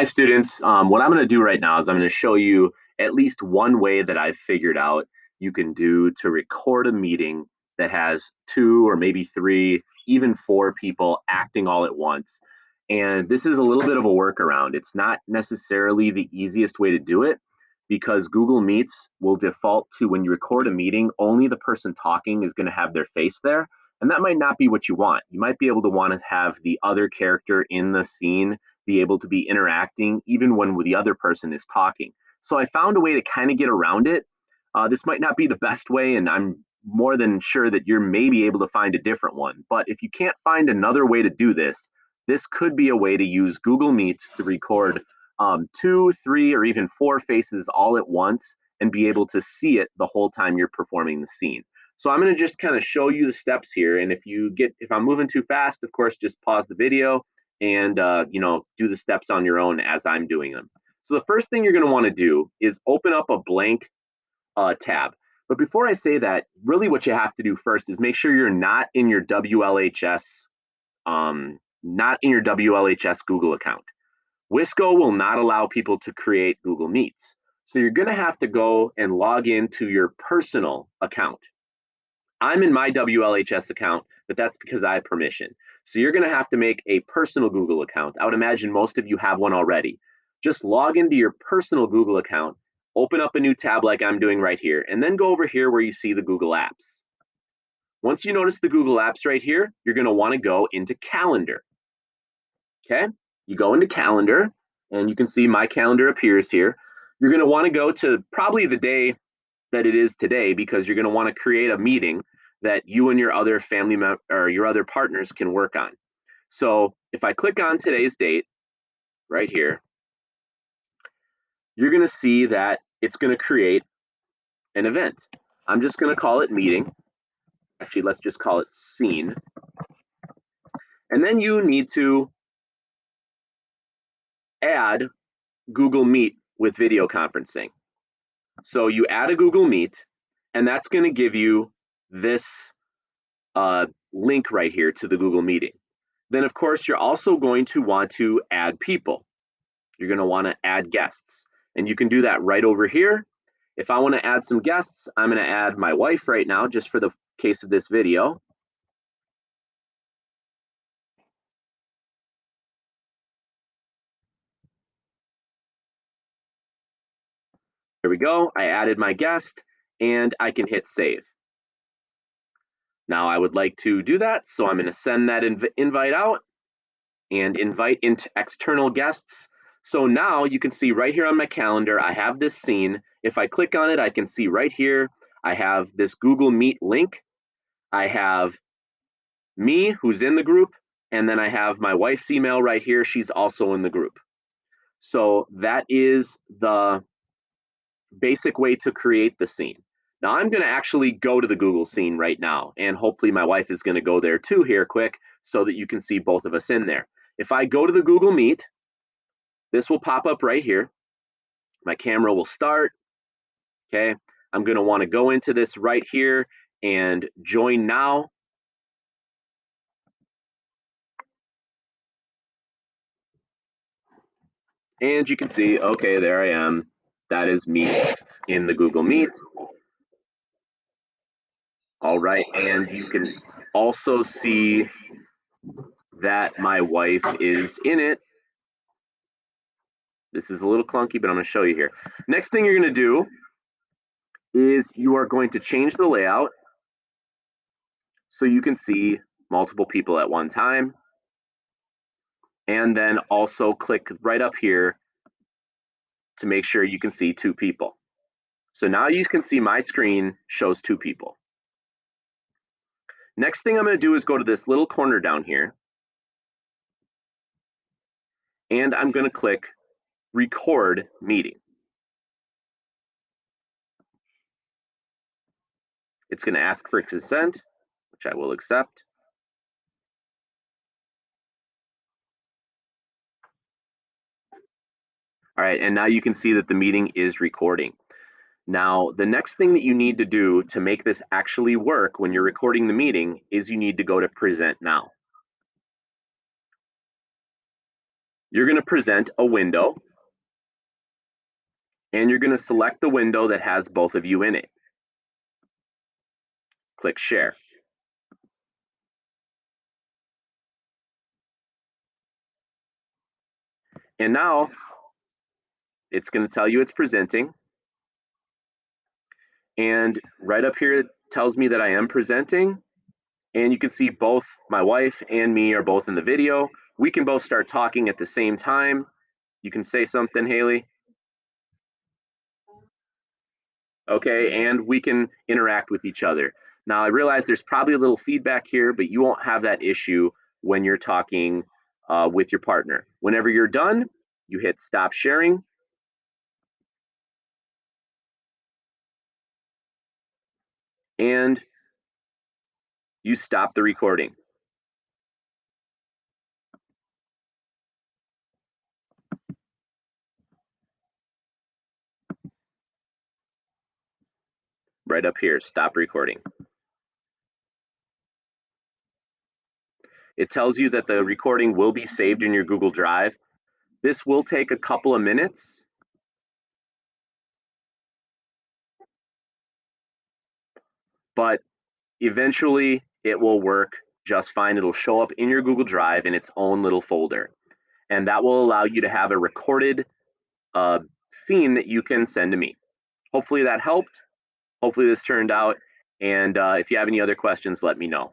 Hi, students. What I'm going to do right now is I'm going to show you at least one way that I've figured out you can do to record a meeting that has two or maybe three, even four people acting all at once. And this is a little bit of a workaround. It's not necessarily the easiest way to do it because Google Meets will default to when you record a meeting, only the person talking is going to have their face there. And that might not be what you want. You might be able to want to have the other character in the scene be able to be interacting even when the other person is talking. So I found a way to kind of get around it. This might not be the best way, and I'm more than sure that you're maybe able to find a different one. But if you can't find another way to do this, this could be a way to use Google Meets to record two, three, or even four faces all at once and be able to see it the whole time you're performing the scene. So I'm going to just kind of show you the steps here. And if I'm moving too fast, of course, just pause the video and do the steps on your own as I'm doing them. So the first thing you're going to want to do is open up a blank tab. But before I say that, really what you have to do first is make sure you're not in your WLHS Google account. Wisco will not allow people to create Google Meets. So you're going to have to go and log into your personal account. I'm in my WLHS account, but that's because I have permission. So you're going to have to make a personal Google account. I would imagine most of you have one already. Just log into your personal Google account, open up a new tab like I'm doing right here, and then go over here where you see the Google Apps. Once you notice the Google Apps right here, you're going to want to go into Calendar. Okay? You go into Calendar, and you can see my calendar appears here. You're going to want to go to probably the day that it is today because you're going to want to create a meeting that you and your other family or your other partners can work on. So if I click on today's date right here, you're going to see that it's going to create an event. I'm just going to call it meeting. Actually, let's just call it scene. And then you need to add Google Meet with video conferencing. So you add a Google Meet, and that's going to give you this link right here to the Google meeting. Then, of course, you're also going to want to add people. You're going to want to add guests. And you can do that right over here. If I want to add some guests, I'm going to add my wife right now, just for the case of this video. There we go. I added my guest, and I can hit save. Now I would like to do that, so I'm going to send that invite out and invite into external guests. So now you can see right here on my calendar, I have this scene. If I click on it, I can see right here, I have this Google Meet link. I have me, who's in the group, and then I have my wife's email right here. She's also in the group. So that is the basic way to create the scene. Now I'm going to actually go to the Google scene right now, and hopefully my wife is going to go there too here quick so that you can see both of us in there. If I go to the Google Meet, this will pop up right here. My camera will start. Okay, I'm going to want to go into this right here and join now. And you can see, okay, there I am. That is me in the Google Meet. All right, and you can also see that my wife is in it. This is a little clunky, but I'm going to show you here. Next thing you're going to do is you are going to change the layout so you can see multiple people at one time. And then also click right up here to make sure you can see two people. So now you can see my screen shows two people. Next thing I'm going to do is go to this little corner down here. And I'm going to click record meeting. It's going to ask for consent, which I will accept. All right, and now you can see that the meeting is recording. Now, the next thing that you need to do to make this actually work when you're recording the meeting is you need to go to present now. You're going to present a window, and you're going to select the window that has both of you in it. Click Share. And now it's going to tell you it's presenting. And right up here, it tells me that I am presenting. And you can see both my wife and me are both in the video. We can both start talking at the same time. You can say something, Haley. Okay, and we can interact with each other. Now, I realize there's probably a little feedback here, but you won't have that issue when you're talking with your partner. Whenever you're done, you hit stop sharing, and you stop the recording. Right up here, stop recording. It tells you that the recording will be saved in your Google Drive. This will take a couple of minutes, but eventually it will work just fine. It'll show up in your Google Drive in its own little folder. And that will allow you to have a recorded scene that you can send to me. Hopefully that helped. Hopefully this turned out. And if you have any other questions, let me know.